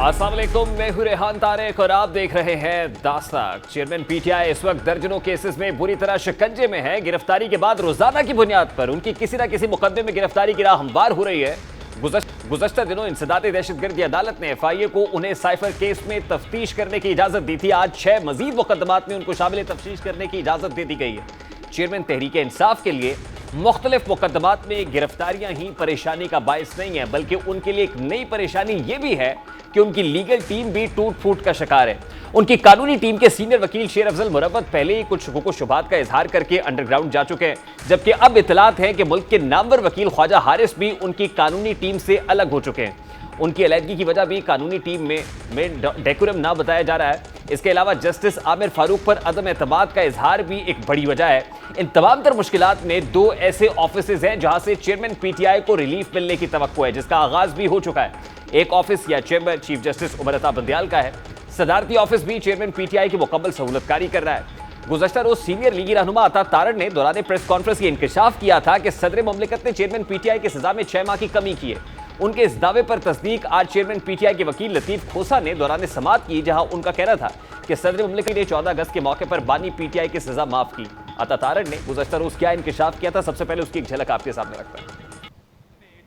अस्सलाम वालेकुम, मैं हूं रेहान तारिक और आप देख रहे हैं दास्ताक। चेयरमैन पीटीआई इस वक्त दर्जनों केसेस में बुरी तरह शिकंजे में है। गिरफ्तारी के बाद रोजाना की बुनियाद पर उनकी किसी न किसी मुकदमे में गिरफ्तारी की राह हमवार हो रही है। गुज़श्ता दिनों इंसदाद दहशतगर्दी अदालत ने FIA को उन्हें साइफर केस में तफ्तीश करने की इजाजत दी थी। आज 6 मजीद मुकदमात में उनको शामिल तफ्तीश करने की इजाजत दे दी गई है। चेयरमैन तहरीक इंसाफ के लिए मुख्तलिफ मुकदमात में गिरफ्तारियां ही परेशानी का बायस नहीं है, बल्कि उनके लिए एक नई परेशानी यह भी है कि उनकी लीगल टीम भी टूट फूट का शिकार है। उनकी कानूनी टीम के सीनियर वकील शेर अफजल मुरव्वत पहले ही कुछ शुकुक शुबात का इजहार करके अंडरग्राउंड जा चुके हैं, जबकि अब इतलात है कि मुल्क के नामवर वकील ख्वाजा हारिस भी उनकी कानूनी टीम से अलग हो चुके हैं। उनकी अलहदगी की वजह भी कानूनी टीम में डेकोरम ना बताया जा रहा है। इसके अलावा जस्टिस आमिर फारूक पर अदम एतमाद का इजहार भी एक बड़ी वजह है। इन तमाम तर मुश्किलात में 2 ऐसे ऑफिसेज हैं जहां से चेयरमैन पीटीआई को रिलीफ मिलने की तवक्को है, जिसका आगाज भी हो चुका है। एक ऑफिस या chamber chief justice Umar Ata Bandial का है। सदारती ऑफिस भी चेयरमैन पीटीआई की मुकम्मल सहूलतकारी कर रहा है। गुज़श्ता रोज सीनियर लीगी रहनुमा अता तारड़ ने दौरान प्रेस कॉन्फ्रेंस ये इंकशाफ किया था कि सदर मुमलिकत ने चेयरमैन पीटीआई की सजा में 6 माह की कमी की है। उनके इस दावे पर तस्दीक आज चेयरमैन पीटीआई के वकील लतीफ खोसा ने दौरान समाअत की, जहां उनका कहना था कि सदर मुमलिकत ने 14 अगस्त के मौके पर बानी पीटीआई की सजा माफ की। अता तारड़ ने गुज़श्ता रोज क्या इंकशाफ किया था, सबसे पहले उसकी एक झलक आपके सामने रखता है।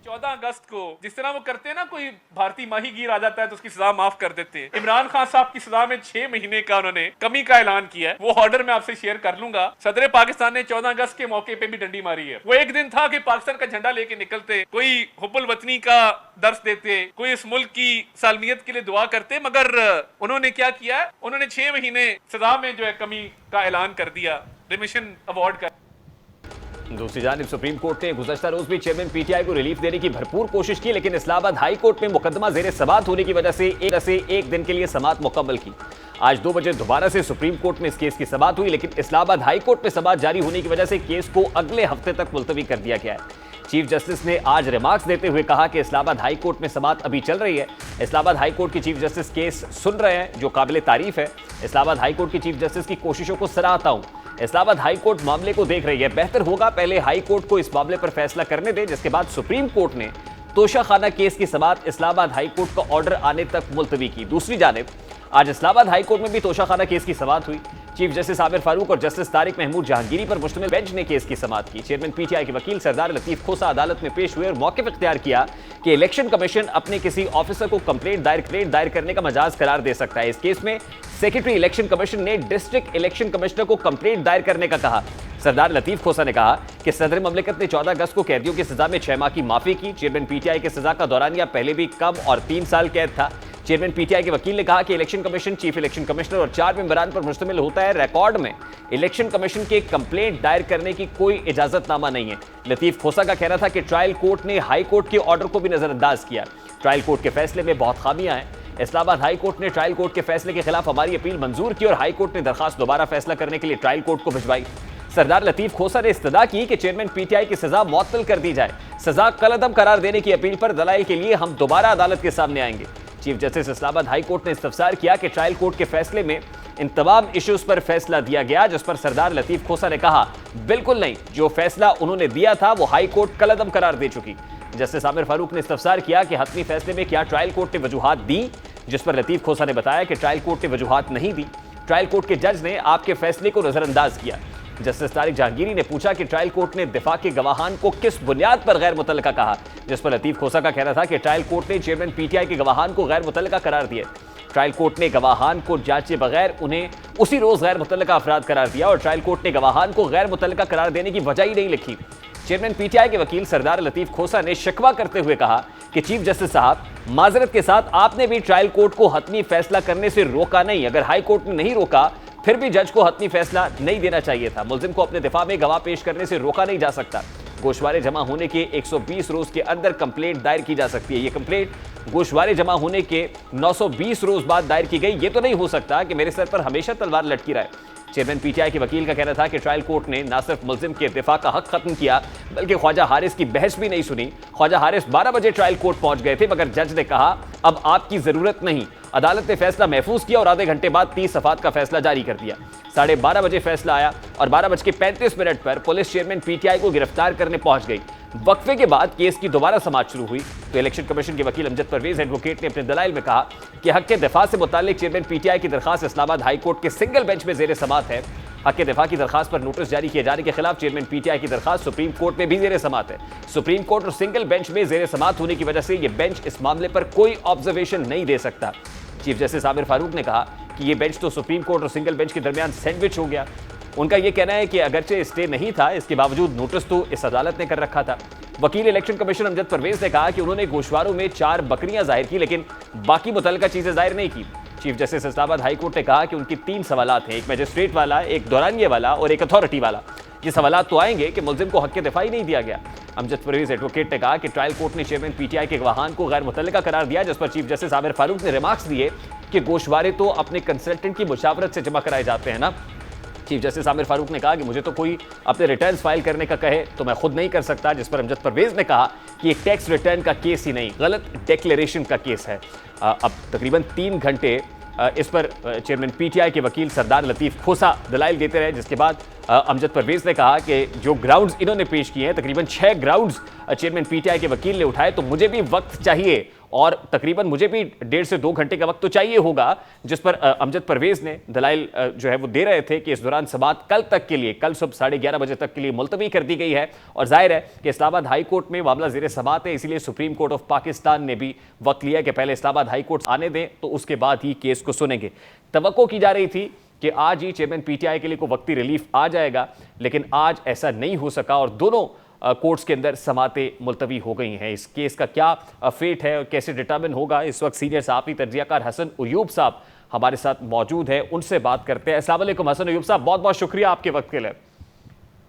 14 अगस्त को जिस तरह वो करते हैं ना, कोई भारतीय माहीगीर आ जाता है तो उसकी सजा माफ कर देते हैं। इमरान खान साहब की सजा में 6 महीने का उन्होंने कमी का ऐलान किया है। वो ऑर्डर मैं आपसे शेयर कर लूंगा। सदर पाकिस्तान ने 14 अगस्त के मौके पे भी डंडी मारी है। वो एक दिन था कि पाकिस्तान का झंडा लेके निकलते, कोई हुब्बुल वतनी का दर्स देते, कोई इस मुल्क की सालमियत के लिए दुआ करते, मगर उन्होंने क्या किया, उन्होंने 6 महीने सजा में जो है कमी का ऐलान कर दिया, रिमिशन अवार्ड का। दूसरी जानिब सुप्रीम कोर्ट ने गुज़श्ता रोज भी चेयरमैन पीटीआई को रिलीफ देने की भरपूर कोशिश की, लेकिन इस्लामाबाद हाई कोर्ट में मुकदमा जेर समाअत होने की वजह से एक दिन के लिए समाअत मुकम्मल की। आज 2 बजे दोबारा से सुप्रीम कोर्ट में इस केस की समाअत हुई, लेकिन इस्लामाबाद हाई कोर्ट में समाअत जारी होने की वजह से केस को अगले हफ्ते तक मुलतवी कर दिया गया है। चीफ जस्टिस ने आज रिमार्क्स देते हुए कहा कि इस्लामाबाद हाई कोर्ट में समाअत अभी चल रही है। इस्लामाबाद हाई कोर्ट के चीफ जस्टिस केस सुन रहे हैं, जो काबिल तारीफ है। इस्लामाबाद हाई कोर्ट के चीफ जस्टिस की कोशिशों को सराहता हूं। इस्लामाबाद हाई कोर्ट मामले को देख रही है। बेहतर होगा पहले हाई कोर्ट को इस मामले पर फैसला करने दें, जिसके बाद सुप्रीम कोर्ट ने तोशाखाना केस की समाअत इस्लामाबाद हाई कोर्ट का ऑर्डर आने तक मुलतवी की। दूसरी जानिब आज इस्लामाबाद हाई कोर्ट में भी तोशाखाना केस की समाअत हुई। चीफ जस्टिस आमिर फारूक और जस्टिस तारिक महमूद जहांगीरी पर मुश्तमिल बेंच ने केस की समाअत की। चेयरमैन पीटीआई के वकील सरदार लतीफ खोसा अदालत में पेश हुए और मौक़िफ़ इख्तियार किया कि इलेक्शन कमीशन अपने किसी ऑफिसर को कंप्लेंट दायर करने का मजाज करार दे सकता है। इस केस में सेक्रेटरी इलेक्शन कमीशन ने डिस्ट्रिक्ट इलेक्शन कमिश्नर को कंप्लेंट दायर करने का कहा। सरदार लतीफ खोसा ने कहा कि सदर मुमलिकत ने 14 अगस्त को कैदियों की सजा में 6 माह की माफी की। चेयरमैन पीटीआई की सजा का दौरानिया पहले भी कम और 3 साल कैद था। चेयरमैन पीटीआई के वकील ने कहा कि election commission chief election commissioner और 4 मेंबरान पर मुश्तमिल होता है। रिकॉर्ड में इलेक्शन कमीशन के कंप्लेंट दायर करने की कोई इजाजतनामा नहीं है। लतीफ खोसा का कहना था कि ट्रायल कोर्ट ने हाई कोर्ट के ऑर्डर को भी नजरअंदाज किया। ट्रायल कोर्ट के फैसले में बहुत खामियां हैं। इस्लामाबाद हाई कोर्ट ने ट्रायल कोर्ट के फैसले के खिलाफ हमारी अपील मंजूर की और हाई कोर्ट ने दरखास्त दोबारा फैसला करने के लिए ट्रायल कोर्ट को भिजवाई। सरदार लतीफ खोसा ने इस्तदा की कि चेयरमैन पीटीआई की सजा मुअत्तल कर दी जाए। सजा कलअदम करार देने की अपील पर दलाइल के लिए हम दोबारा अदालत के सामने आएंगे। Chief justice Islamabad high court ने इस्तफसार किया कि ट्रायल कोर्ट के फैसले में इन तमाम इश्यूज पर फैसला दिया गया, जिस पर सरदार लतीफ खोसा ने कहा बिल्कुल नहीं, जो फैसला उन्होंने दिया था वो हाई कोर्ट कलअदम करार दे चुकी। जस्टिस आमिर फारूक ने इस्तफसार किया कि हतमी फैसले में क्या ट्रायल कोर्ट ने वजूहात दी, जिस पर लतीफ खोसा ने बताया कि ट्रायल कोर्ट ने वजूहात नहीं दी। ट्रायल कोर्ट के जज ने आपके फैसले को नजरअंदाज किया। जस्टिस तारिक जहांगीरी ने पूछा कि ट्रायल कोर्ट ने दिफा के गवाहान को किस बुनियाद पर गैर मुतल्लका कहा, जिस पर लतीफ खोसा का कहना था कि ट्रायल कोर्ट ने चेयरमैन पीटीआई के गवाहान को गैर मुतल्लका करार दिया। ट्रायल कोर्ट ने गवाहान को जांचे बगैर उन्हें उसी रोज गैर मुतल्लका अफराद करार दिया और ट्रायल कोर्ट ने गवाहान को गैर मुतल्लका करार देने की वजह ही नहीं लिखी। चेयरमैन पीटीआई के वकील सरदार लतीफ खोसा ने शिकवा करते हुए कहा कि चीफ जस्टिस साहब, माजरत के साथ आपने भी ट्रायल कोर्ट को हतमी फैसला करने से रोका नहीं। अगर हाई कोर्ट ने नहीं रोका फिर भी जज को हतमी फैसला नहीं देना चाहिए था। मुल्जिम को अपने दिफा में गवाह पेश करने से रोका नहीं जा सकता। गोशवारे जमा होने के 120 रोज के अंदर कंप्लेंट दायर की जा सकती है। ये कंप्लेंट गोशवारे जमा होने के 920 रोज बाद दायर की गई। ये तो नहीं हो सकता कि मेरे सर पर हमेशा तलवार लटकी रहे। चेयरमैन पीटीआई के वकील का कहना था कि ट्रायल कोर्ट ने न सिर्फ मुल्जिम के दिफा का हक खत्म किया, बल्कि ख्वाजा हारिस की बहस भी नहीं सुनी। ख्वाजा हारिस 12 बजे ट्रायल कोर्ट पहुंच गए थे, मगर जज ने कहा अब आपकी जरूरत नहीं, अदालत ने फैसला महफूज किया और आधे घंटे बाद 30 सफात का फैसला जारी कर दिया। 12:30 बजे फैसला आया और 12:35 पर पुलिस चेयरमैन पीटीआई को गिरफ्तार करने पहुंच गई। वक्फे के बाद केस की दोबारा समाअत शुरू हुई तो इलेक्शन कमीशन के वकील अमजद परवेज एडवोकेट ने अपने दलाइल में कहा कि हक के दिफा से मुताल्लिक चेयरमैन पीटीआई की दरखास्त इस्लामाबाद हाई कोर्ट के सिंगल बेंच में जेर समाअत है। हक के दिफा की दरखास्त पर नोटिस जारी किए जाने के खिलाफ चेयरमैन पीटीआई की दरखास्त सुप्रीम कोर्ट में भी जेर समाअत है। सुप्रीम कोर्ट और सिंगल बेंच में जेर समाअत होने की वजह से यह बेंच इस मामले पर कोई ऑब्जर्वेशन नहीं दे सकता। चीफ जस्टिस आमिर फारूक ने कहा कि यह बेंच तो सुप्रीम कोर्ट और सिंगल बेंच के दरमियान सैंडविच हो गया। उनका यह कहना है कि अगरचे स्टे नहीं था, इसके बावजूद नोटिस तो इस अदालत ने कर रखा था। वकील इलेक्शन कमीशन अमजद परवेज ने कहा कि उन्होंने गोशवारों में 4 बकरियां जाहिर की लेकिन बाकी मुतल्लिका चीजें जाहिर नहीं की। Chief justice Islamabad high court ने कहा कि उनकी 3 सवालात हैं, एक मजिस्ट्रेट वाला, एक दौरानिये वाला और एक अथॉरिटी वाला। ये सवालात तो आएंगे कि मुल्जिम को हक के दिफा ही नहीं दिया गया। अमजद परवेज एडवोकेट ने कहा कि ट्रायल कोर्ट ने चेयरमैन पीटीआई के गवाहान को गैर मुतल्लिका करार दिया, जिस पर चीफ जस्टिस आमिर फारूक ने रिमार्क्स दिए कि गोशवारे तो अपने कंसल्टेंट की मुशावरत से जमा कराए जाते हैं ना। चीफ जस्टिस आमिर फारूक ने कहा कि मुझे तो कोई अपने रिटर्न्स फाइल करने का कहे तो मैं खुद नहीं कर सकता, जिस पर अमजद परवेज ने कहा कि एक टैक्स रिटर्न का केस ही नहीं, गलत डिक्लेरेशन का केस है। अब तकरीबन 3 घंटे इस पर चेयरमैन पीटीआई के वकील सरदार लतीफ खोसा दलाइल देते रहे, जिसके बाद अमजद परवेज ने कहा कि जो ग्राउंड्स इन्होंने पेश किए हैं, तकरीबन 6 ग्राउंड्स चेयरमैन पीटीआई के वकील ने उठाए, तो मुझे भी वक्त चाहिए और तकरीबन मुझे भी 1.5 से 2 घंटे का वक्त तो चाहिए होगा। जिस पर अमजद परवेज ने दलाइल जो है वो दे रहे थे कि इस दौरान समाअत कल तक के लिए, कल सुबह 11:30 बजे तक के लिए मुलतवी कर दी गई है और जाहिर है कि इस्लामाबाद हाई कोर्ट में मामला ज़ेर समाअत है, इसीलिए सुप्रीम कोर्ट ऑफ पाकिस्तान ने भी वक्त लिया कि पहले इस्लामाबाद हाई कोर्ट आने दें तो उसके बाद ही केस को सुनेंगे। तवक्को की जा रही थी कि आज ही चेयरमैन पीटीआई के लिए कोई वक्ती रिलीफ आ जाएगा, लेकिन आज ऐसा नहीं हो सका और दोनों कोर्ट्स के अंदर समातें मुलतवी हो गई हैं। इस केस का क्या फेट है और कैसे डिटर्मिन होगा, इस वक्त सीनियर सहाफ़ी तर्जियाकार हसन अयूब साहब हमारे साथ मौजूद है, उनसे बात करते हैं। अस्सलाम वालेकुम हसन अयूब साहब, बहुत बहुत शुक्रिया आपके वक्त के लिए।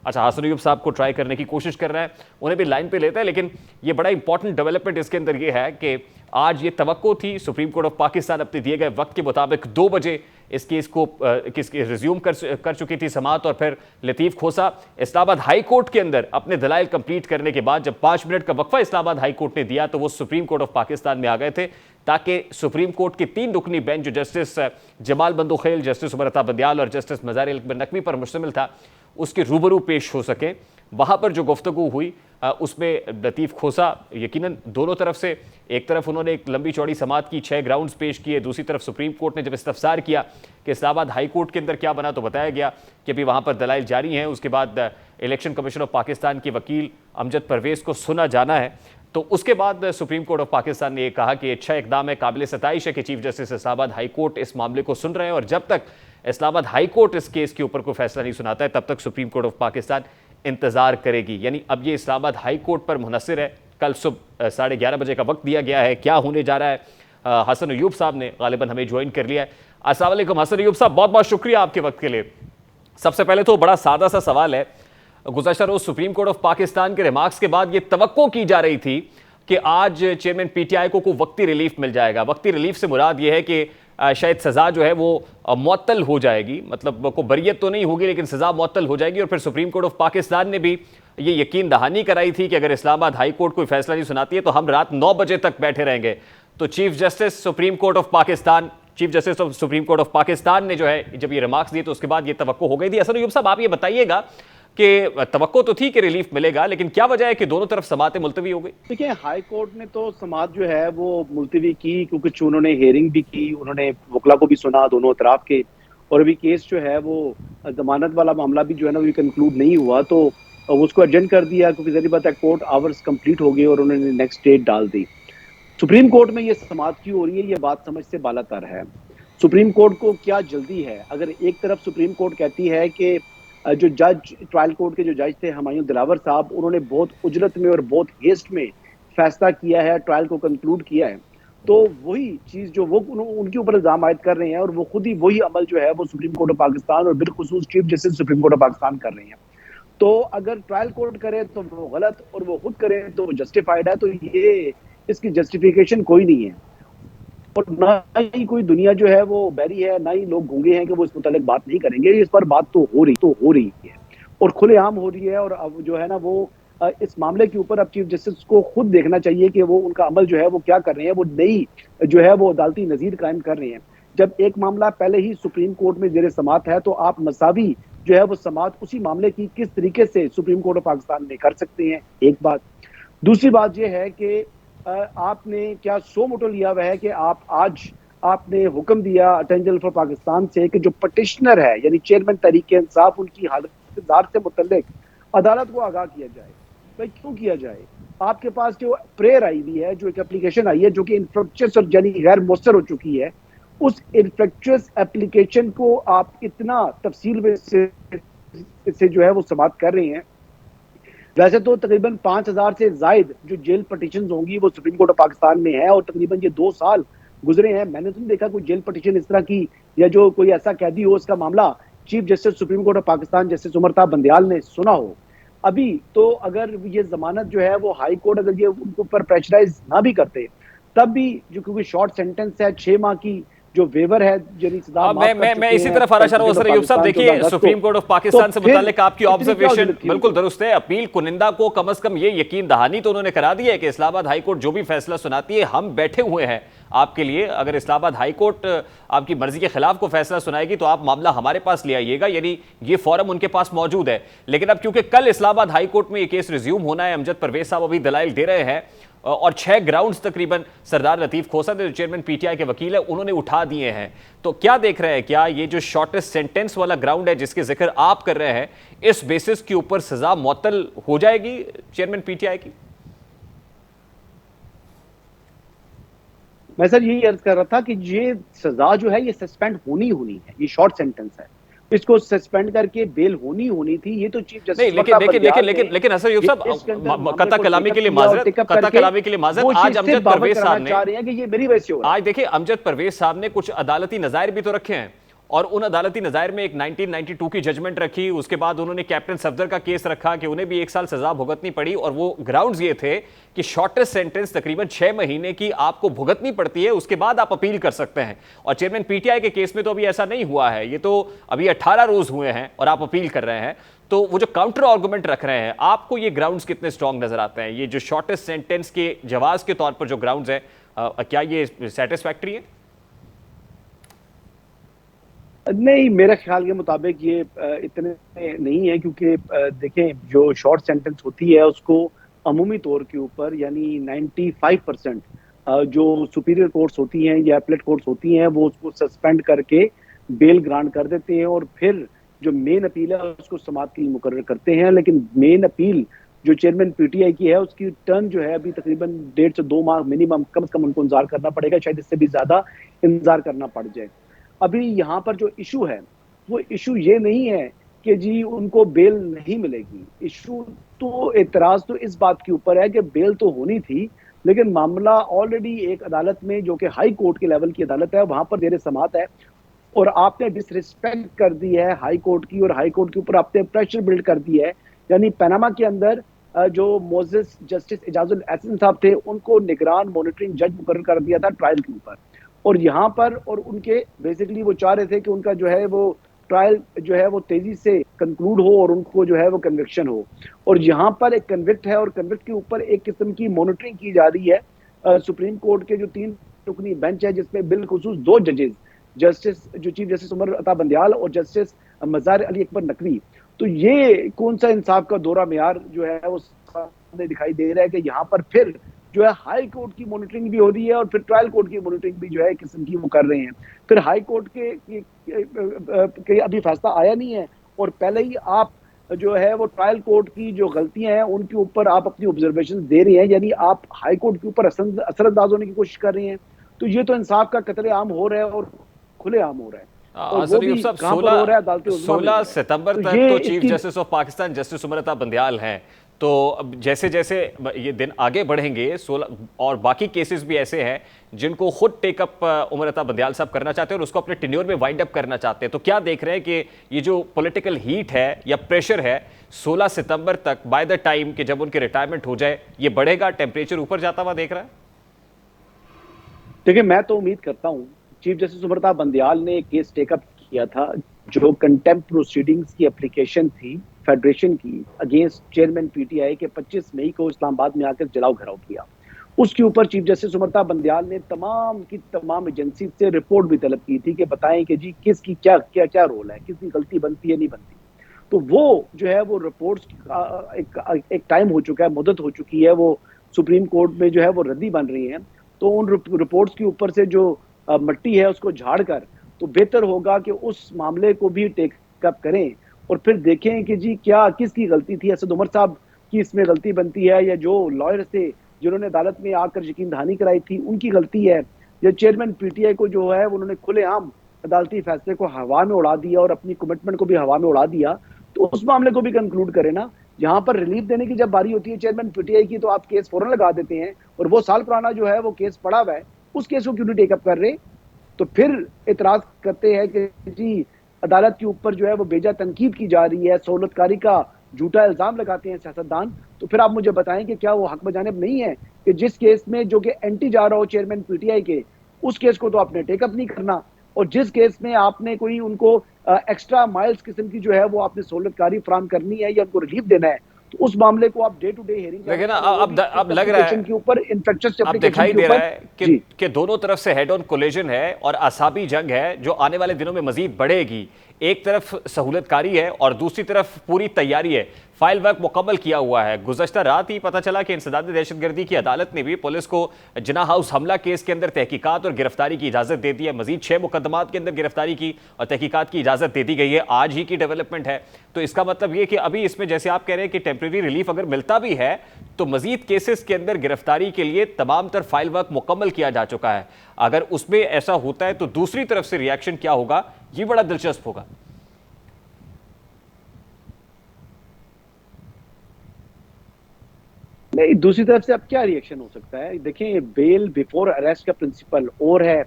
अच्छा, हसन अयूब साहब को ट्राई करने की कोशिश कर रहे हैं, उन्हें भी लाइन पे लेते हैं, लेकिन ये बड़ा इंपॉर्टेंट डेवलपमेंट इसके अंदर ये है कि आज ये तवक्को थी, सुप्रीम कोर्ट ऑफ पाकिस्तान अपने दिए गए वक्त के मुताबिक 2 बजे इस केस को रिज्यूम कर चुकी थी समाअत, और फिर लतीफ़ खोसा इस्लामाबाद हाई कोर्ट के अंदर अपने दलाइल कंप्लीट करने के बाद जब 5 मिनट का वक्फा इस्लामाबाद हाई कोर्ट ने दिया तो वो सुप्रीम कोर्ट ऑफ पाकिस्तान में आ गए थे ताकि सुप्रीम कोर्ट की 3 रुकनी बेंच जो जस्टिस जमाल बंदोखेल, जस्टिस उमर अता बंदियाल और जस्टिस मज़ार नकवी पर मुश्तमिल था, उसके रूबरू पेश हो सके। वहाँ पर जो गुफ्तगू हुई उसमें लतीफ़ खोसा यकीनन दोनों तरफ से, एक तरफ उन्होंने एक लंबी चौड़ी समाअत की, 6 ग्राउंड्स पेश किए, दूसरी तरफ सुप्रीम कोर्ट ने जब इस्तफसार किया कि इस्लामाबाद हाई कोर्ट के अंदर क्या बना तो बताया गया कि अभी वहाँ पर दलाइल जारी हैं। उसके बाद इलेक्शन कमीशन ऑफ पाकिस्तान के वकील अमजद परवेज को सुना जाना है, तो उसके बाद सुप्रीम कोर्ट ऑफ पाकिस्तान ने यह कहा कि अच्छा इकदाम है, काबिल सताइश है कि chief justice Islamabad high court इस मामले को सुन रहे हैं और जब तक इस्लामाबाद हाई कोर्ट इस केस के ऊपर कोई फैसला नहीं सुनाता है तब तक सुप्रीम कोर्ट ऑफ पाकिस्तान इंतजार करेगी। यानी अब ये इस्लामाबाद हाई कोर्ट पर मुनहसर है। कल सुबह 11:30 बजे का वक्त दिया गया है, क्या होने जा रहा है। हसन अयूब साहब ने गालिबन हमें ज्वाइन कर लिया है। अस्सलाम वालेकुम हसन अयूब साहब, बहुत बहुत शुक्रिया आपके वक्त के लिए। सबसे पहले तो बड़ा सादा सा सवाल है, गुज़श्ता रोज सुप्रीम कोर्ट ऑफ पाकिस्तान के रिमार्क्स के बाद ये तवक्को की जा रही थी कि आज चेयरमैन पीटीआई को वक्ती रिलीफ मिल जाएगा। वक्ती रिलीफ से मुराद ये है कि शायद सज़ा जो है वो मुअत्तल हो जाएगी, मतलब को बरियत तो नहीं होगी लेकिन सज़ा मुअत्तल हो जाएगी। और फिर सुप्रीम कोर्ट ऑफ पाकिस्तान ने भी ये यकीन दहानी कराई थी कि अगर इस्लामाबाद हाई कोर्ट कोई फैसला नहीं सुनाती है तो हम रात 9 बजे तक बैठे रहेंगे। तो chief justice supreme court of Pakistan ने जो है जब ये रिमार्क्स दिए तो उसके बाद ये तवक्को हो गई थी। हसन अयूब साहब, आप ये बताइएगा कि तवक्को तो थी कि रिलीफ मिलेगा, लेकिन क्या वजह है कि दोनों तरफ समातें मुलतवी हो गई? देखिए, हाई कोर्ट ने तो समात जो है वो मुलतवी की, क्योंकि उन्होंने हेयरिंग भी की, उन्होंने वकला को भी सुना दोनों अतराफ के, और अभी केस जो है वो जमानत वाला मामला भी जो है ना वो कंक्लूड नहीं हुआ तो उसको अर्जेंट कर दिया, क्योंकि जरिए बात है कोर्ट आवर्स कंप्लीट हो गए और उन्होंने नेक्स्ट डेट डाल दी। सुप्रीम कोर्ट में ये समात क्यों हो रही है, ये बात समझ से बालातर है। सुप्रीम कोर्ट को क्या जल्दी है? अगर एक तरफ सुप्रीम कोर्ट कहती है कि जो जज, ट्रायल कोर्ट के जो जज थे हुमायूं दिलावर साहब, उन्होंने बहुत उजरत में और बहुत हेस्ट में फैसला किया है, ट्रायल को कंक्लूड किया है, तो वही चीज जो वो उनके ऊपर इल्जाम आयद कर रहे हैं और वो खुद ही वही अमल जो है वो सुप्रीम कोर्ट ऑफ पाकिस्तान और बिलखुसूस chief justice supreme court of Pakistan कर रहे हैं। तो अगर ट्रायल कोर्ट करे तो वो गलत और वो खुद करे तो वो जस्टिफाइड है, तो ये इसकी जस्टिफिकेशन कोई नहीं है। और ना ही कोई दुनिया जो है वो बैरी है, ना ही लोग गूंगे हैं कि वो इस मुतालिक बात नहीं करेंगे। इस पर बात तो हो रही है और खुलेआम हो रही है। और अब जो है ना वो इस मामले के ऊपर अब चीफ जस्टिस को खुद देखना चाहिए कि वो उनका अमल जो है वो क्या कर रहे हैं, वो नई जो है वो अदालती नजीर कायम कर रहे हैं। जब एक मामला पहले ही सुप्रीम कोर्ट में जेर समात है तो आप मसावी जो है वो समात उसी मामले की किस तरीके से सुप्रीम कोर्ट ऑफ पाकिस्तान में कर सकते हैं, एक बात। दूसरी बात यह है कि आपने क्या सो मोटो लिया हुआ है कि आप आज आपने हुक्म दिया अटॉर्नी जनरल फॉर पाकिस्तान से कि जो पटिशनर है यानी चेयरमैन तहरीक-ए-इंसाफ उनकी हालत से मुतल्लिक अदालत को आगाह किया जाए। भाई क्यों किया जाए? आपके पास जो प्रेयर आई हुई है, जो एक एप्लीकेशन आई है जो कि इनफ्रक्चुअस और यानी गैर मौसर हो चुकी है, उस इनफ्रक्चुअस एप्लीकेशन को आप इतना तफसील से जो है वो समाप्त कर रहे हैं। वैसे तो तकरीबन 5000 से जायद जो जेल पटिशन होंगी वो सुप्रीम कोर्ट ऑफ पाकिस्तान में है और तकरीबन ये 2 साल गुजरे हैं। मैंने तो नहीं देखा कोई जेल पटिशन इस तरह की या जो कोई ऐसा कैदी हो उसका मामला chief justice supreme court of Pakistan justice Umar ताब बंदयाल ने सुना हो। अभी तो अगर ये जमानत जो है वो हाई कोर्ट अगर ये उनके ऊपर प्रेशराइज ना भी करते तब भी जो क्योंकि शॉर्ट सेंटेंस है 6 माह की जो वेवर है मैं इसी तरफ आना चाह रहा हूं अयूब साहब। देखिए सुप्रीम कोर्ट ऑफ पाकिस्तान से मुतालिक आपकी ऑब्जर्वेशन बिल्कुल दुरुस्त है। अपील कुनिंदा को कम से कम ये यकीन दहानी तो उन्होंने करा दी है कि इस्लामाबाद हाई कोर्ट जो भी फैसला सुनाती है हम बैठे हुए हैं आपके लिए। अगर इस्लामाबाद हाई कोर्ट आपकी मर्जी के खिलाफ को फैसला सुनाएगी तो आप मामला हमारे पास ले आइएगा, यानी ये फॉरम उनके पास मौजूद है। लेकिन अब क्योंकि कल इस्लामाबाद हाई कोर्ट में ये केस रिज्यूम होना है, अमजद परवेज साहब अभी दलाइल दे रहे हैं और 6 ग्राउंड्स तकरीबन सरदार लतीफ खोसा जो चेयरमैन पीटीआई के वकील है उन्होंने उठा दिए हैं। तो क्या देख रहे हैं, क्या ये जो शॉर्टेस्ट सेंटेंस वाला ग्राउंड है जिसके जिक्र आप कर रहे हैं, इस बेसिस के ऊपर सजा मुअत्तल हो जाएगी चेयरमैन पीटीआई की? मैं सर यही अर्ज कर रहा था कि ये सजा जो है ये सस्पेंड होनी है, ये शॉर्ट सेंटेंस है, इसको सस्पेंड करके बेल होनी थी। ये तो चीफ जस्टिस लेकिन असर यूब साहब कता कलामी के लिए माजरत आज अमजद परवेज साहब ने चाह रहे हैं कि ये मेरी वजह से हो रहा है। आज देखिए अमजद परवेज साहब ने कुछ अदालती नज़ायर भी तो रखे हैं और उन अदालती नज़ायर में एक 1992 की जजमेंट रखी, उसके बाद उन्होंने कैप्टन सफदर का केस रखा कि उन्हें भी 1 साल सजा भुगतनी पड़ी और वो ग्राउंड्स ये थे कि शॉर्टेस्ट सेंटेंस तकरीबन 6 महीने की आपको भुगतनी पड़ती है, उसके बाद आप अपील कर सकते हैं। और चेयरमैन पीटीआई के केस में तो अभी ऐसा नहीं हुआ है, ये तो अभी 18 रोज हुए हैं और आप अपील कर रहे हैं। तो वो जो काउंटर आर्गुमेंट रख रहे हैं, आपको ये ग्राउंड्स कितने स्ट्रॉन्ग नजर आते हैं? ये जो शॉर्टेस्ट सेंटेंस के जवाब के तौर पर जो ग्राउंड्स हैं, क्या ये सेटिस्फैक्ट्री है? नहीं, मेरे ख्याल के मुताबिक ये इतने नहीं है, क्योंकि देखें जो शॉर्ट सेंटेंस होती है उसको अमूमी तौर के ऊपर यानी 95% जो सुपीरियर कोर्ट्स होती हैं या एपलेट कोर्ट्स होती हैं वो उसको सस्पेंड करके बेल ग्रांट कर देते हैं और फिर जो मेन अपील है उसको समाअत के लिए मुकर्रर करते हैं। लेकिन मेन अपील जो चेयरमैन पीटीआई की है उसकी टर्न जो है अभी तकरीबन 1.5 से 2 माह मिनिमम कम से कम उनको इंतजार करना पड़ेगा, शायद इससे भी ज्यादा इंतजार करना पड़ जाए। अभी यहाँ पर जो इशू है वो इशू ये नहीं है कि जी उनको बेल नहीं मिलेगी, इशू तो एतराज तो इस बात के ऊपर है कि बेल तो होनी थी लेकिन मामला ऑलरेडी एक अदालत में जो कि हाई कोर्ट के लेवल की अदालत है वहां पर जेर समाअत है और आपने डिसरिस्पेक्ट कर दी है हाई कोर्ट की और हाई कोर्ट के ऊपर आपने प्रेशर बिल्ड कर दिया है। यानी पनामा के अंदर जो मोजेस जस्टिस इजाजुल एहसन साहब थे उनको निगरान मॉनिटरिंग जज मुकर्रर कर दिया था ट्रायल के ऊपर और यहाँ पर और उनके बेसिकली वो चाह रहे थे कि उनका जो है वो ट्रायल जो है वो तेजी से कंक्लूड हो और उनको जो है वो कन्विक्शन हो। और यहाँ पर एक कन्विक्ट है और कन्विक्ट के ऊपर एक किस्म की मॉनिटरिंग की जा रही है सुप्रीम कोर्ट के जो 3 रुकनी बेंच है जिसमें बिलखुसूस 2 जजेस जस्टिस जो चीफ जस्टिस उमर अता बंदयाल और जस्टिस मज़ार अली अकबर नकवी। तो ये कौन सा इंसाफ का दौरा मेयार जो है वो दिखाई दे रहा है कि यहाँ पर फिर जो है हाई कोर्ट की मॉनिटरिंग भी हो रही है और फिर ट्रायल कोर्ट की मॉनिटरिंग भी जो है किस्म की वो कर रहे हैं। फिर हाई कोर्ट के अभी फैसला आया नहीं है और पहले ही आप जो है वो ट्रायल कोर्ट की जो गलतियां हैं उनके ऊपर आप अपनी ऑब्जर्वेशन दे रहे हैं, यानी आप हाई कोर्ट के ऊपर असरअंदाज होने की कोशिश कर रहे हैं। तो ये तो इंसाफ का कतरे आम हो रहा है और खुले आम हो रहा है। 16 सितंबर तक तो chief justice of Pakistan justice Umar Ata Bandial हैं। तो अब जैसे जैसे ये दिन आगे बढ़ेंगे 16 और बाकी केसेस भी ऐसे हैं जिनको खुद टेकअप उमर अता बंदयाल साहब करना चाहते हैं और उसको अपने टेन्योर में वाइंड अप करना चाहते हैं। तो क्या देख रहे हैं कि ये जो पॉलिटिकल हीट है या प्रेशर है 16 सितंबर तक बाय द टाइम कि जब उनकी रिटायरमेंट हो जाए ये बढ़ेगा, टेम्परेचर ऊपर जाता हुआ देख रहा है? देखिए मैं तो उम्मीद करता हूँ चीफ जस्टिस उमर बंदयाल ने केस टेकअप किया था, जो कंटेम्प्ट प्रोसीडिंग्स की एप्लीकेशन थी फेडरेशन की अगेंस्ट चेयरमैन पीटीआई के 25 मई को इस्लामाबाद में आकर जलाओ घराव किया। उसके ऊपर चीफ जस्टिस सुमरता बंदयाल ने तमाम की तमाम एजेंसी से रिपोर्ट भी तलब की थी कि बताएं कि जी किसकी क्या क्या क्या रोल है, किसकी गलती बनती है नहीं बनती। तो वो जो है वो रिपोर्ट्स एक टाइम हो चुका है, मुद्दत हो चुकी है, वो सुप्रीम कोर्ट में जो है वो रद्दी बन रही है। तो उन रिपोर्ट्स के ऊपर से जो मट्टी है उसको झाड़ कर तो बेहतर होगा कि उस मामले को भी टेकअप करें और फिर देखें कि जी क्या किसकी गलती थी। असद उमर साहब की इसमें गलती बनती है या जो लॉयर्स थे जिन्होंने अदालत में आकर यकीन दहानी कराई थी उनकी गलती है, या चेयरमैन पीटीआई को जो है उन्होंने खुलेआम अदालती फैसले को हवा में उड़ा दिया और अपनी कमिटमेंट को भी हवा में उड़ा दिया। तो उस मामले को भी कंक्लूड करें ना। यहाँ पर रिलीफ देने की जब बारी होती है चेयरमैन पीटीआई की तो आप केस फौरन लगा देते हैं, और वो साल पुराना जो है वो केस पड़ा हुआ है, उस केस को क्यों नहीं टेकअप कर रहे। तो फिर इतराज करते हैं कि जी अदालत के ऊपर जो है वो बेजा तनकीद की जा रही है, सहूलतकारी का झूठा इल्जाम लगाते हैं सियासतदान। तो फिर आप मुझे बताएं कि क्या वो हक बजानिब नहीं है कि जिस केस में जो कि एंटी जा रहा हो चेयरमैन पीटीआई के, उस केस को तो आपने टेकअप नहीं करना, और जिस केस में आपने कोई उनको एक्स्ट्रा माइल्स किस्म की जो है वो आपने सहूलतकारी फराम करनी है या उनको रिलीफ देना है, तो उस मामले को आप डे टू डे हियरिंग लेकिन अब लग रहा है के ऊपर इन्फेक्शस अब दिखाई दे रहा है कि दोनों तरफ से हेड ऑन कोलिजन है और असाबी जंग है जो आने वाले दिनों में मजीद बढ़ेगी। एक तरफ सहूलतकारी है और दूसरी तरफ पूरी तैयारी है, फाइल वर्क मुकम्मल किया हुआ है। गुज़श्ता रात ही पता चला कि इंसदाद दहशतगर्दी की अदालत ने भी पुलिस को जिना हाउस हमला केस के अंदर तहकीकात और गिरफ्तारी की इजाज़त दे दी है। मजीद 6 मुकदमात के अंदर गिरफ्तारी की और तहकीकात की इजाज़त दे दी गई है। आज ही की डेवलपमेंट है। तो इसका मतलब ये कि अभी इसमें जैसे आप कह रहे हैं कि टेम्प्रेरी रिलीफ अगर मिलता भी है तो मजीद केसेस के अंदर गिरफ्तारी के लिए तमाम तर फाइल वर्क मुकम्मल किया जा चुका है। अगर उसमें ऐसा होता है तो दूसरी तरफ से रिएक्शन क्या होगा, ये बड़ा दिलचस्प होगा। नहीं, दूसरी तरफ से अब क्या रिएक्शन हो सकता है। देखिए, बेल बिफोर अरेस्ट का प्रिंसिपल और है,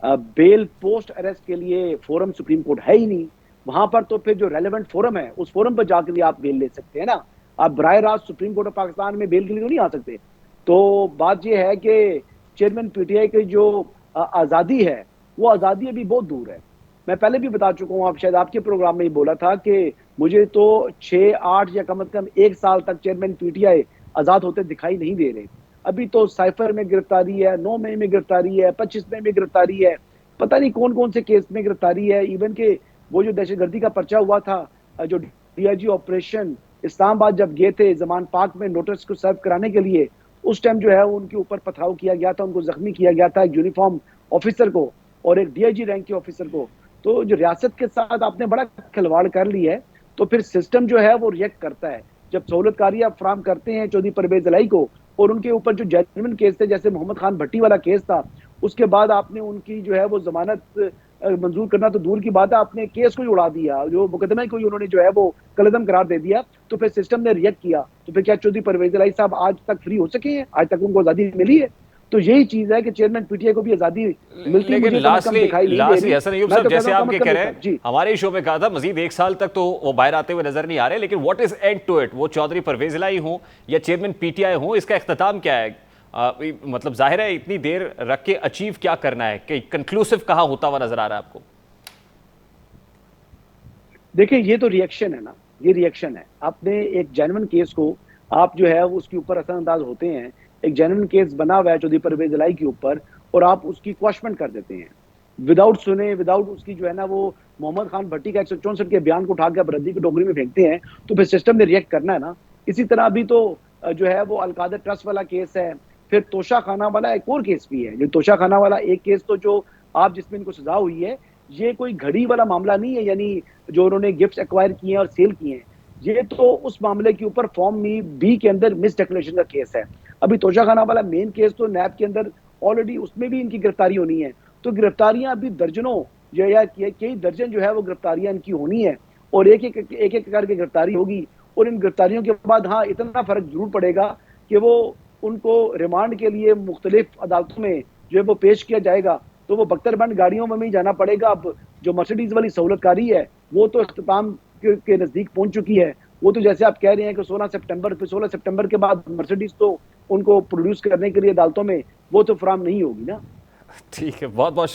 बेल पोस्ट अरेस्ट के लिए फोरम सुप्रीम कोर्ट है ही नहीं। वहां पर तो फिर जो रेलेवेंट फोरम है उस फोरम पर जाकर आप बेल ले सकते हैं ना। आप बराह रास्त सुप्रीम कोर्ट ऑफ पाकिस्तान में बेल के लिए तो नहीं आ सकते। तो बात यह है कि चेयरमैन पीटीआई की जो आज़ादी है वो आज़ादी अभी बहुत दूर है। मैं पहले भी बता चुका हूँ, आप शायद आपके प्रोग्राम में ही बोला था कि मुझे तो 6-8 या कम से कम 1 साल तक चेयरमैन पीटीआई आजाद होते दिखाई नहीं दे रहे। अभी तो साइफर में गिरफ्तारी है, 9 मई में गिरफ्तारी है, 25 मई में गिरफ्तारी है, पता नहीं कौन कौन से केस में गिरफ्तारी है। इवन के वो जो दहशतगर्दी का पर्चा हुआ था, जो डीआईजी ऑपरेशन इस्लामाबाद जब गए थे जमान पार्क में नोटिस को सर्व कराने के लिए, उस टाइम जो है उनके ऊपर पथराव किया गया था, उनको जख्मी किया गया था, एक यूनिफॉर्म ऑफिसर को और एक डीआईजी रैंक के ऑफिसर को। तो जो रियासत के साथ आपने बड़ा खिलवाड़ कर ली है, तो फिर सिस्टम जो है वो रिएक्ट करता है। जब सहूलतकारी आप फ्राहम करते हैं चौधरी परवेज इलाही को और उनके ऊपर जो जेन्युइन केस थे जैसे मोहम्मद खान भट्टी वाला केस था, उसके बाद आपने उनकी जो है वो जमानत मंजूर करना तो दूर की बात है, आपने केस को ही उड़ा दिया, जो मुकदमे को ही उन्होंने जो है वो कलअदम करार दे दिया। तो फिर सिस्टम ने रिएक्ट किया। तो फिर क्या चौधरी परवेज इलाही साहब आज तक फ्री हो सके हैं? आज तक उनको आजादी मिली है? तो यही चीज है कि चेयरमैन पीटीआई को भी आजादी मिलती, लेकिन लास्टली हसन अय्यूब साहब जैसे आप कह रहे हैं, हमारे शो में कहा था मजीद 1 साल तक तो वो बाहर आते हुए नजर नहीं आ रहे, लेकिन what is end to it? वो चौधरी परवेज इलाही हो या चेयरमैन पीटीआई हो, इसका इख्तिताम क्या है? मतलब जाहिर है इतनी देर रख के अचीव क्या करना है, कि कंक्लूसिव कहां होता हुआ नजर आ रहा है आपको? देखिए, ये तो रिएक्शन है ना, ये रिएक्शन है। आपने एक जेन्युइन केस को आप जो है उसके ऊपर असरअंदाज होते हैं। एक जेन्युइन केस बना हुआ है चौधरी परवेज इलाही के ऊपर और आप उसकी क्वॉशमेंट कर देते हैं विदाउट सुने, विदाउट उसकी जो है ना वो मोहम्मद खान भट्टी का 164 के बयान को उठाकर रद्दी की टोकरी में फेंकते हैं। तो फिर सिस्टम ने रिएक्ट करना है ना। इसी तरह अभी तो जो है वो अलकादर ट्रस्ट वाला केस है, फिर तोशा खाना वाला एक और केस भी है। जो तोशा खाना वाला एक केस तो जो आप जिसमें इनको सजा हुई है, ये कोई घड़ी वाला मामला नहीं है, यानी जो उन्होंने गिफ्ट एक्वायर किए हैं और सेल किए हैं। ये तो उस मामले के ऊपर फॉर्म बी के अंदर मिस डिक्लेरेशन का केस है। अभी तोशा खाना वाला मेन केस तो नैब के अंदर ऑलरेडी उसमें भी इनकी गिरफ्तारी होनी है। तो गिरफ्तारियां अभी दर्जनों जो या कई दर्जन जो है वो गिरफ्तारियां इनकी होनी है और एक एक करके गिरफ्तारी होगी। और इन गिरफ्तारियों के बाद हाँ इतना फर्क जरूर पड़ेगा कि वो उनको रिमांड के लिए मुख्तलिफ अदालतों में जो है वो पेश किया जाएगा, तो वो बख्तरबंद गाड़ियों में भी जाना पड़ेगा। अब जो मर्सिडीज वाली सहूलतकारी है वो तो इख्तिताम के नजदीक पहुंच चुकी है। वो तो जैसे आप कह रहे हैं कि 16 सितंबर के बाद मर्सिडीज तो उनको प्रोड्यूस करने के लिए अदालतों में वो तो फराम नहीं होगी ना। ठीक है, बहुत बहुत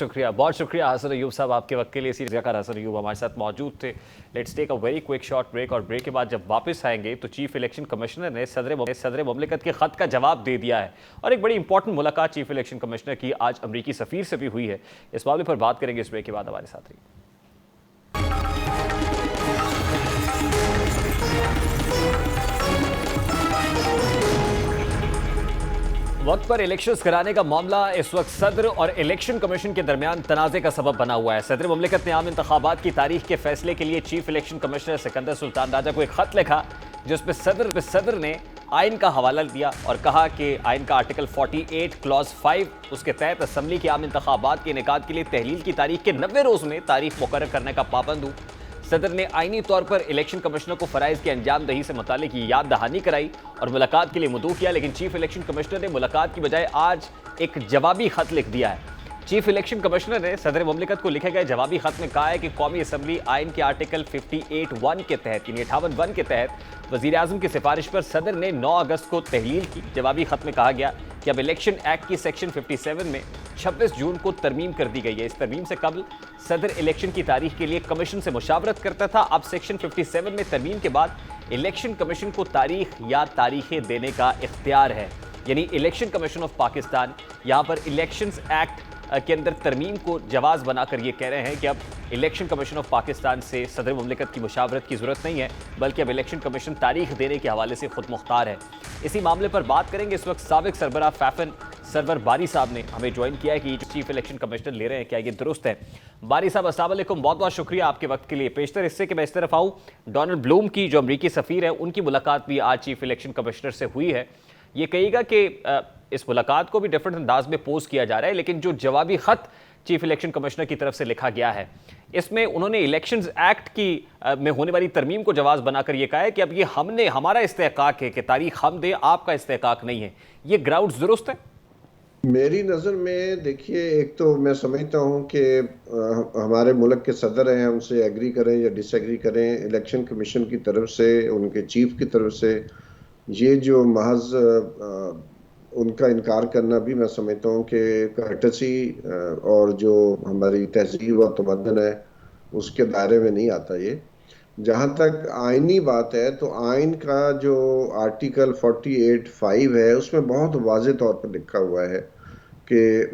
शुक्रिया हसन अयूब साहब आपके वक्त के लिए। इसी जगह हसन अयूब हमारे साथ मौजूद थे। Let's take a very quick short break, और ब्रेक के बाद जब वापस आएंगे तो चीफ इलेक्शन कमिश्नर ने सदर ममलिकत के खत का जवाब दे दिया है, और एक बड़ी इंपॉर्टेंट मुलाकात चीफ इलेक्शन कमिश्नर की आज अमरीकी सफीर से भी हुई है। इस मामले पर बात करेंगे इस ब्रेक के बाद। हमारे साथ रहिए। वक्त पर इलेक्शंस कराने का मामला इस वक्त सदर और इलेक्शन कमीशन के दरमियान तनाज़े का सबब बना हुआ है। सदर ममलिकत ने आम इंतखाबात की तारीख के फैसले के लिए chief election commissioner Sikandar Sultan Raja को एक खत लिखा, जिसमें सदर ने आइन का हवाला दिया और कहा कि आइन का आर्टिकल 48 क्लॉज 5 उसके तहत असम्बली के आम इंतखाबात के इनेकाद के लिए तहलील की तारीख के 90 रोज में तारीख मुकर्रर करने का पाबंद हूँ। सदर ने आईनी तौर पर इलेक्शन कमिश्नर को फराइज की अंजाम दही से मुतालिक याद दहानी कराई और मुलाकात के लिए मुदऊ किया, लेकिन चीफ इलेक्शन कमिश्नर ने मुलाकात की बजाय आज एक जवाबी खत लिख दिया है। चीफ इलेक्शन कमिश्नर ने सदर ममलिकत को लिखे गए जवाबी खत में कहा है कि कौमी असम्बली आइन के आर्टिकल 58(1) के तहत यानी 58(1) के तहत वजीर आजम की सिफारिश पर सदर ने 9 अगस्त को तहलील की। जवाबी खत में कहा गया कि अब इलेक्शन एक्ट की सेक्शन 57 में 26 जून को तरमीम कर दी गई है। इस तरमीम से कबल सदर इलेक्शन की तारीख के लिए कमीशन से मुशावरत करता था। अब सेक्शन 57 में तरमीम के बाद इलेक्शन कमीशन को तारीख या तारीखें देने का इख्तियार है। यानी इलेक्शन कमीशन ऑफ पाकिस्तान यहाँ पर इलेक्शंस एक्ट के अंदर तरमीम को जवाज बनाकर ये कह रहे हैं कि अब इलेक्शन कमीशन ऑफ पाकिस्तान से सदर मुमलिकत की मुशावरत की ज़रूरत नहीं है, बल्कि अब इलेक्शन कमीशन तारीख देने के हवाले से खुद मुख्तार है। इसी मामले पर बात करेंगे। इस वक्त साबिक सरबराह फैफन सरवर बारी साहब ने हमें ज्वाइन किया है कि चीफ इलेक्शन कमिश्नर ले रहे हैं, क्या ये दुरुस्त है? बारी साहब अस्सलाम वालेकुम, बहुत बहुत शुक्रिया आपके वक्त के लिए। पेशतर इससे कि मैं इस तरफ आऊँ, डोनाल्ड ब्लूम की जो अमरीकी सफ़ीर है उनकी मुलाकात भी आज चीफ इलेक्शन कमिश्नर से हुई है। ये कहिएगा कि इस मुलाकात को भी डिफरेंट अंदाज में पोस्ट किया जा रहा है, लेकिन जो जवाबी खत चीफ इलेक्शन कमिश्नर की तरफ से लिखा गया है इसमें उन्होंने इलेक्शंस एक्ट की में होने वाली तरमीम को जवाब बनाकर ये कहा है कि अब ये हमारा इस्तेहकाक है कि तारीख हम दे, आपका इस्तेहकाक नहीं है। ये ग्राउंड दुरुस्त है? मेरी नज़र में देखिए, एक तो मैं समझता हूँ कि हमारे मुल्क के सदर हैं, उनसे एग्री करें या डिसएग्री करें, इलेक्शन कमीशन की तरफ से, उनके चीफ की तरफ से ये जो महज उनका इनकार करना भी मैं समझता हूँ कि कर्टसी और जो हमारी तहजीब और तमद्दन है उसके दायरे में नहीं आता। ये जहाँ तक आइनी बात है तो आइन का जो आर्टिकल 48(5) है उसमें बहुत वाज़ेह तौर पर लिखा हुआ है कि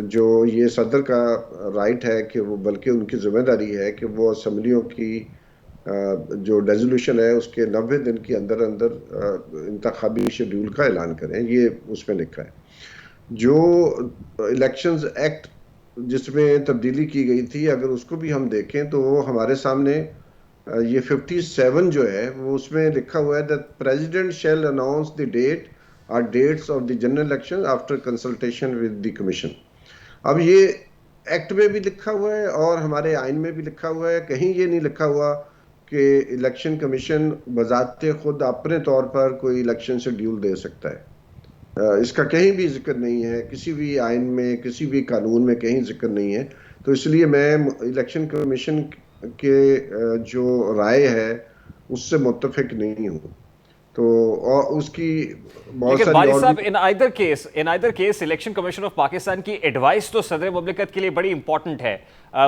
जो ये सदर का राइट है कि वो, बल्कि उनकी ज़िम्मेदारी है कि वो असम्बलियों की जो रेजोल्यूशन है उसके 90 दिन के अंदर अंदर इंतखाबी शेड्यूल का ऐलान करें। ये उसमें लिखा है। जो इलेक्शंस एक्ट जिसमें तब्दीली की गई थी, अगर उसको भी हम देखें तो वो हमारे सामने ये 57 जो है वो उसमें लिखा हुआ है that president shall announce the date और dates of the general election after consultation with the commission. अब ये एक्ट में भी लिखा हुआ है और हमारे आइन में भी लिखा हुआ है। कहीं ये नहीं लिखा हुआ कि इलेक्शन कमीशन बजाते खुद अपने तौर पर कोई इलेक्शन शेड्यूल दे सकता है। इसका कहीं भी जिक्र नहीं है, किसी भी आइन में, किसी भी कानून में कहीं जिक्र नहीं है। तो इसलिए मैं इलेक्शन कमीशन के जो राय है उससे मुत्तफिक नहीं हूँ। तो और उसकी बहुत सारी बारी साहब, in either case election commission of Pakistan की एडवाइस तो सदर मुमलिकत के लिए बड़ी इंपॉर्टेंट है।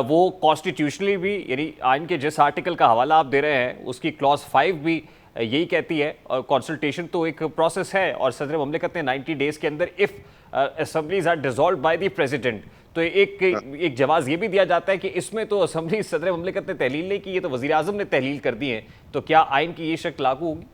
वो कॉन्स्टिट्यूशनली भी, यानी आइन के जिस आर्टिकल का हवाला आप दे रहे हैं उसकी क्लॉज 5 भी यही कहती है, और कंसल्टेशन तो एक प्रोसेस है, और सदर मुमलिकत ने 90 डेज के अंदर if assemblies are dissolved by the president, तो एक जवाब ये भी दिया जाता है कि इसमें तो असेंबली सदर मुमलिकत ने तहलील नहीं की, ये तो वजीर आजम ने तहलील कर दी है। तो क्या आइन की ये शर्त लागू होगी?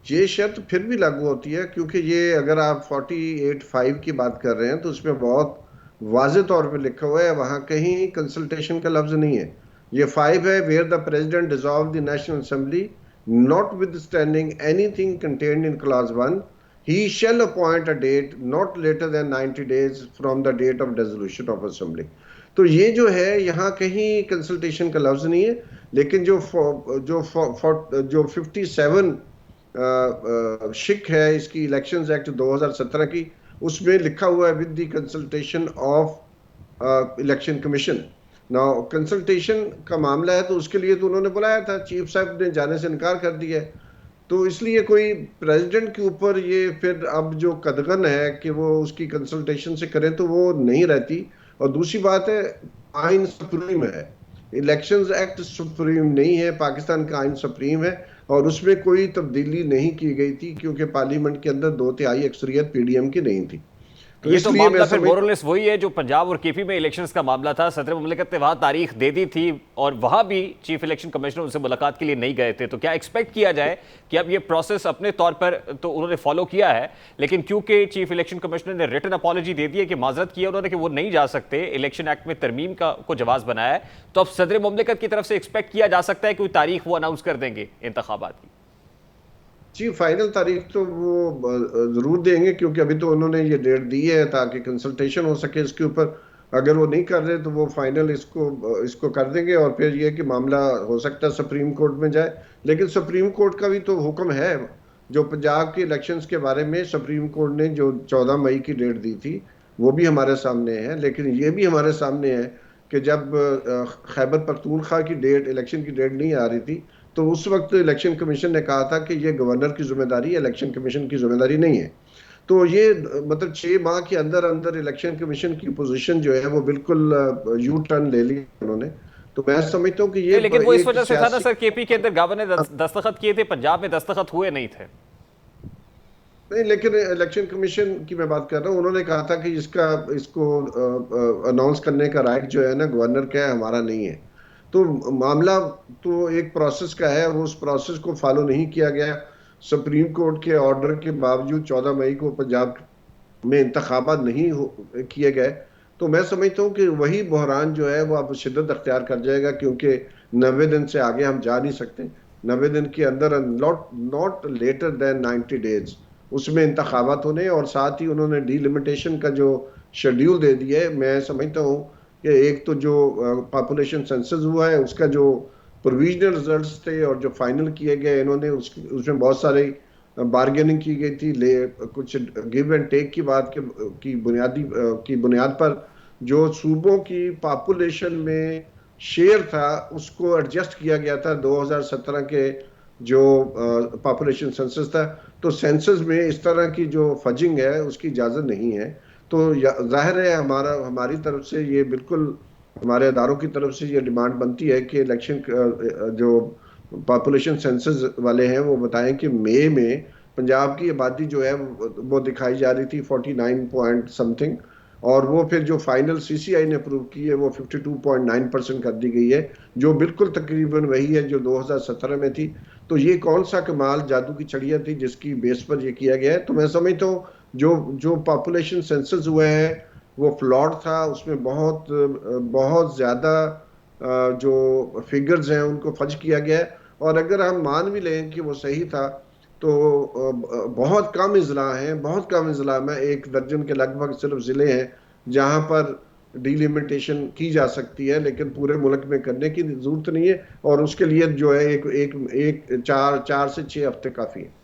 ये शर्त फिर भी लागू होती है, क्योंकि ये अगर आप 48(5) की बात कर रहे हैं तो उसमें बहुत वाज़ेह तौर पे लिखा हुआ है, वहाँ कहीं कंसल्टेशन का लफ्ज नहीं है। ये 5 है, where the president dissolve the national assembly notwithstanding anything contained in clause 1 he shall appoint a date not later than 90 days from the date of dissolution of assembly। तो ये जो है यहाँ कहीं कंसल्टेशन का लफ्ज नहीं है, लेकिन जो 57 शिक है इसकी इलेक्शंस एक्ट 2017 की, उसमें लिखा हुआ है with the consultation of election commission. Now consultation का मामला है तो उसके लिए तो उन्होंने बुलाया था, चीफ साहब ने जाने से इनकार कर दिया है। तो इसलिए कोई प्रेसिडेंट के ऊपर ये फिर अब जो कदगन है कि वो उसकी कंसल्टेशन से करें तो वो नहीं रहती। और दूसरी बात है, आइन सुप्रीम है, इलेक्शंस एक्ट सुप्रीम नहीं है, पाकिस्तान का आइन सुप्रीम है और उसमें कोई तब्दीली नहीं की गई थी क्योंकि पार्लियामेंट के अंदर 2/3 अक्सरियत पीडीएम की नहीं थी। तो ये तो इसलिए मामला मैं फिर समझ मोरलेस वही है जो पंजाब और केपी में इलेक्शंस का मामला था। सदर मुमलिकत ने वहां तारीख दे दी थी और वहां भी चीफ इलेक्शन कमिश्नर उनसे मुलाकात के लिए नहीं गए थे। तो क्या एक्सपेक्ट किया जाए कि अब ये प्रोसेस अपने तौर पर तो उन्होंने फॉलो किया है, लेकिन क्योंकि चीफ इलेक्शन कमिश्नर ने रिटन अपॉलॉजी दे दी है कि माजरत की है उन्होंने कि वो नहीं जा सकते, इलेक्शन एक्ट में तरमीम को जवाब बनाया है, तो अब सदर मुमलिकत की तरफ से एक्सपेक्ट किया जा सकता है कोई तारीख वो अनाउंस कर देंगे इंतखाबात की? जी, फाइनल तारीख तो वो जरूर देंगे क्योंकि अभी तो उन्होंने ये डेट दी है ताकि कंसल्टेशन हो सके इसके ऊपर। अगर वो नहीं कर रहे तो वो फाइनल इसको कर देंगे और फिर ये कि मामला हो सकता है सुप्रीम कोर्ट में जाए। लेकिन सुप्रीम कोर्ट का भी तो हुक्म है, जो पंजाब के इलेक्शंस के बारे में सुप्रीम कोर्ट ने जो 14 मई की डेट दी थी वो भी हमारे सामने है। लेकिन ये भी हमारे सामने है कि जब खैबर पख्तूनख्वा की डेट, इलेक्शन की डेट नहीं आ रही थी, तो उस वक्त इलेक्शन कमीशन ने कहा था कि ये गवर्नर की जिम्मेदारी है, इलेक्शन कमीशन की जिम्मेदारी नहीं है। तो ये मतलब 6 माह के अंदर अंदर इलेक्शन कमीशन की पोजीशन जो है वो बिल्कुल यू टर्न ले ली उन्होंने। तो मैं समझता हूँ कि ये लेकिन वो इस वजह से था ना सर, केपी के अंदर गवर्नर ने दस्तखत किए थे, पंजाब में दस्तखत हुए नहीं थे। नहीं, लेकिन इलेक्शन कमीशन की मैं बात कर रहा हूँ, उन्होंने कहा था कि इसको अनाउंस करने का राइट जो है ना गवर्नर का है, हमारा नहीं है। तो मामला तो एक प्रोसेस का है और उस प्रोसेस को फॉलो नहीं किया गया। सुप्रीम कोर्ट के ऑर्डर के बावजूद 14 मई को पंजाब में इंतखाबात नहीं किए गए। तो मैं समझता हूँ कि वही बहरान जो है वो अब शिद्दत अख्तियार कर जाएगा क्योंकि 90 दिन से आगे हम जा नहीं सकते। 90 दिन के अंदर नॉट लेटर देन 90 डेज उसमें इंतखाबात होने, और साथ ही उन्होंने डीलिमिटेशन का जो शेड्यूल दे दिया है। मैं समझता हूँ कि एक तो जो पॉपुलेशन सेंसस हुआ है उसका जो प्रोविजनल रिजल्ट्स थे और जो फाइनल किए गए, इन्होंने उसमें बहुत सारे बार्गेनिंग की गई थी, कुछ गिव एंड टेक की बात की बुनियाद पर जो सूबों की पॉपुलेशन में शेयर था उसको एडजस्ट किया गया था 2017 के जो पॉपुलेशन सेंसस था। तो सेंसस में इस तरह की जो फजिंग है उसकी इजाज़त नहीं है। तो जाहिर है हमारी तरफ से ये बिल्कुल, हमारे अदारों की तरफ से ये डिमांड बनती है कि इलेक्शन जो पॉपुलेशन सेंसस वाले हैं वो बताएं कि मई में पंजाब की आबादी जो है वो दिखाई जा रही थी 49 पॉइंट समथिंग, और वो फिर जो फाइनल सीसीआई ने अप्रूव की है वो 52.9% कर दी गई है, जो बिल्कुल तकरीबन वही है जो 2017 में थी। तो ये कौन सा कमाल जादू की चिड़िया थी जिसकी बेस पर ये किया गया है। तो मैं समझता हूँ जो पॉपुलेशन सेंसस हुए हैं वो फ्लॉड था, उसमें बहुत ज़्यादा जो फिगर्स हैं उनको फज किया गया है। और अगर हम मान भी लें कि वो सही था तो बहुत कम अजला में 1 दर्जन के लगभग सिर्फ ज़िले हैं जहां पर डिलिमिटेशन की जा सकती है, लेकिन पूरे मुल्क में करने की जरूरत नहीं है। और उसके लिए जो है एक 4 से 6 हफ्ते काफ़ी है।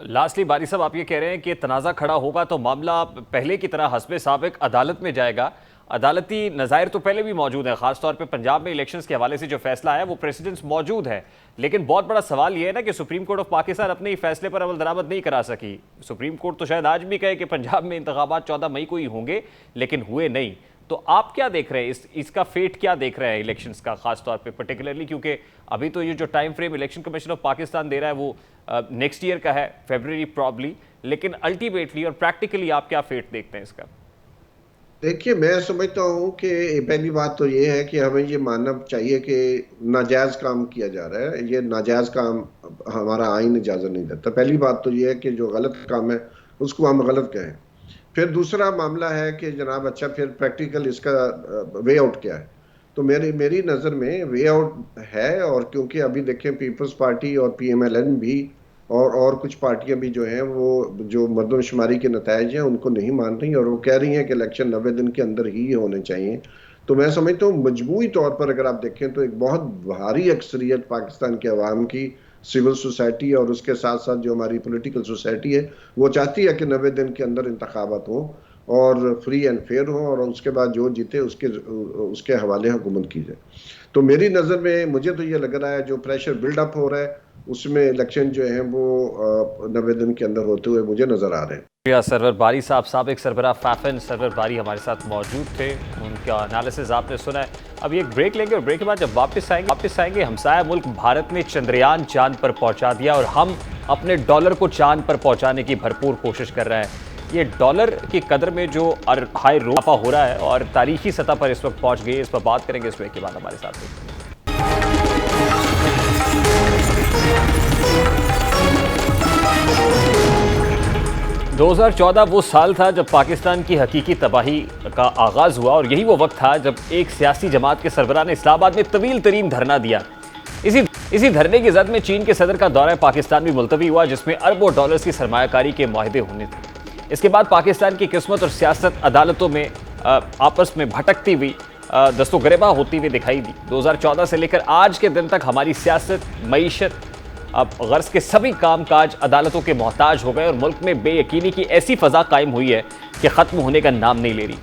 लास्टली बारी साहब, आप ये कह रहे हैं कि तनाज़ा खड़ा होगा तो मामला पहले की तरह हस्बे साबिक अदालत में जाएगा। अदालती नज़ायर तो पहले भी मौजूद है, खासतौर पे पंजाब में इलेक्शंस के हवाले से जो फैसला है वो प्रेसिडेंस मौजूद है। लेकिन बहुत बड़ा सवाल ये है ना कि सुप्रीम कोर्ट ऑफ पाकिस्तान अपने ही फैसले पर अमल दरामद नहीं करा सकी। सुप्रीम कोर्ट तो शायद आज भी कहे कि पंजाब में इंतखाबात 14 मई को ही होंगे, लेकिन हुए नहीं। तो आप क्या देख रहे हैं, इसका फेट क्या देख रहे हैं इलेक्शंस का, खासतौर पे पर्टिकुलरली क्योंकि अभी तो ये जो time frame election commission of Pakistan दे रहा है वो नेक्स्ट ईयर का है, फरवरी प्रॉब्ली, लेकिन अल्टीमेटली और प्रैक्टिकली आप क्या फेट देखते हैं इसका? देखिए, मैं समझता हूँ कि पहली बात तो ये है कि हमें ये मानना चाहिए कि नाजायज़ काम किया जा रहा है। ये नाजायज़ काम हमारा आइन इजाज़त नहीं देता। पहली बात तो ये है कि जो गलत काम है उसको हम गलत कहें। फिर दूसरा मामला है कि जनाब अच्छा फिर प्रैक्टिकल इसका वे आउट क्या है। तो मेरी नज़र में वे आउट है, और क्योंकि अभी देखें पीपल्स पार्टी और PMLN भी और कुछ पार्टियां भी जो हैं वो जो मर्दमशुमारी के नतायज हैं उनको नहीं मान रही और वो कह रही हैं कि इलेक्शन 90 दिन के अंदर ही होने चाहिए। तो मैं समझता हूँ मजमूई तौर पर अगर आप देखें तो एक बहुत भारी अक्सरियत पाकिस्तान के अवाम की, सिविल सोसाइटी और उसके साथ साथ जो हमारी पॉलिटिकल सोसाइटी है वो चाहती है कि 90 दिन के अंदर इंतखाबात हो। और फ्री एंड फेयर हो, और उसके बाद जो जीते उसके हवाले हुकूमत की जाए। तो मेरी नज़र में मुझे तो ये लग रहा है जो प्रेशर बिल्डअप हो रहा है उसमें इलेक्शन जो है वो 90 दिन के अंदर होते हुए मुझे नज़र आ रहे हैं। सरवर बारी साहब, साबिक सरबराह फैफन सरवर बारी हमारे साथ मौजूद थे, उनका एनालिसिस आपने सुना है। अब एक ब्रेक लेंगे और ब्रेक के बाद जब वापस आएंगे हमसाया मुल्क भारत ने चंद्रयान चांद पर पहुंचा दिया और हम अपने डॉलर को चांद पर पहुंचाने की भरपूर कोशिश कर रहे हैं। ये डॉलर की कदर में जो हाई इजाफा हो रहा है और तारीखी सतह पर इस वक्त पहुंच गई है, इस पर बात करेंगे इस ब्रेक के बाद। हमारे साथ 2014 वो साल था जब पाकिस्तान की हकीकी तबाही का आगाज़ हुआ और यही वो वक्त था जब एक सियासी जमात के सरबराह ने इस्लामाबाद में तवील तरीन धरना दिया। इसी धरने की जद में चीन के सदर का दौरा पाकिस्तान भी मुलतवी हुआ, जिसमें अरबों डॉलर्स की सरमायाकारी के मुआहदे होने थे। इसके बाद पाकिस्तान की किस्मत और सियासत अदालतों में आपस में भटकती हुई दस्तोगरेबा होती हुई दिखाई दी। 2014 से लेकर आज के दिन तक हमारी सियासत, मईशत, अब गर्ज के सभी कामकाज अदालतों के मोहताज हो गए और मुल्क में बेयकीनी की ऐसी फ़ज़ा कायम हुई है कि ख़त्म होने का नाम नहीं ले रही।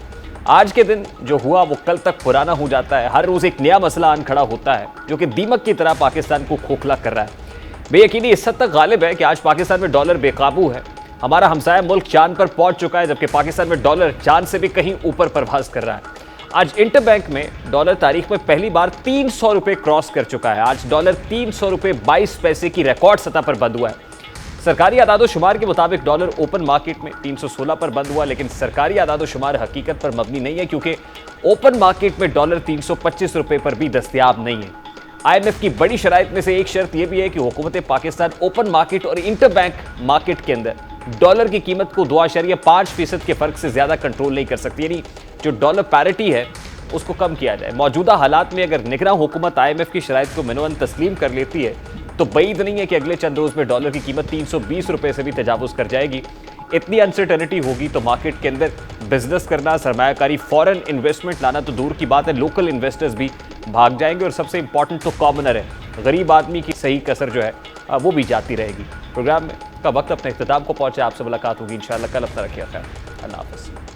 आज के दिन जो हुआ वो कल तक पुराना हो जाता है। हर रोज़ एक नया मसला आन खड़ा होता है जो कि दीमक की तरह पाकिस्तान को खोखला कर रहा है। बेयकीनी इस हद तक गालिब है कि आज पाकिस्तान में डॉलर बेकाबू है। हमारा हमसाया मुल्क चांद पर पहुंच चुका है, जबकि पाकिस्तान में डॉलर चांद से भी कहीं ऊपर परवाज कर रहा है। आज इंटरबैंक में डॉलर तारीख में पहली बार 300 रुपये क्रॉस कर चुका है। आज डॉलर 300 रुपये 22 पैसे की रिकॉर्ड सतह पर बंद हुआ है। सरकारी आदादोशुमार के मुताबिक डॉलर ओपन मार्केट में 316 पर बंद हुआ, लेकिन सरकारी आदादोशुमार हकीकत पर मबनी नहीं है, क्योंकि ओपन मार्केट में डॉलर 325 रुपये पर भी दस्तयाब नहीं है। IMF की बड़ी शराइत में से एक शर्त यह भी है कि हुकूमत पाकिस्तान ओपन मार्केट और इंटरबैंक मार्केट के अंदर डॉलर की कीमत को 2.5% के फर्क से ज्यादा कंट्रोल नहीं कर सकती, यानी जो डॉलर पैरिटी है उसको कम किया जाए। मौजूदा हालात में अगर निगरान हुकूमत IMF की शराइत को मिनवन तस्लीम कर लेती है तो बैद नहीं है कि अगले चंद रोज में डॉलर की कीमत 320 रुपये से भी तजावुज कर जाएगी। इतनी अनसर्टेनिटी होगी तो मार्केट के अंदर बिजनेस करना, सरमायाकारी, फॉरेन इन्वेस्टमेंट लाना तो दूर की बात है, लोकल इन्वेस्टर्स भी भाग जाएंगे और सबसे इंपॉर्टेंट तो कॉमनर है, गरीब आदमी की सही कसर जो है वो भी जाती रहेगी। प्रोग्राम में का वक्त अपने इख्तिताम को पहुंचे। आपसे मुलाकात होगी इंशाअल्लाह कल। अपना रखिए ख्याल। अल्लाह हाफ़िज़।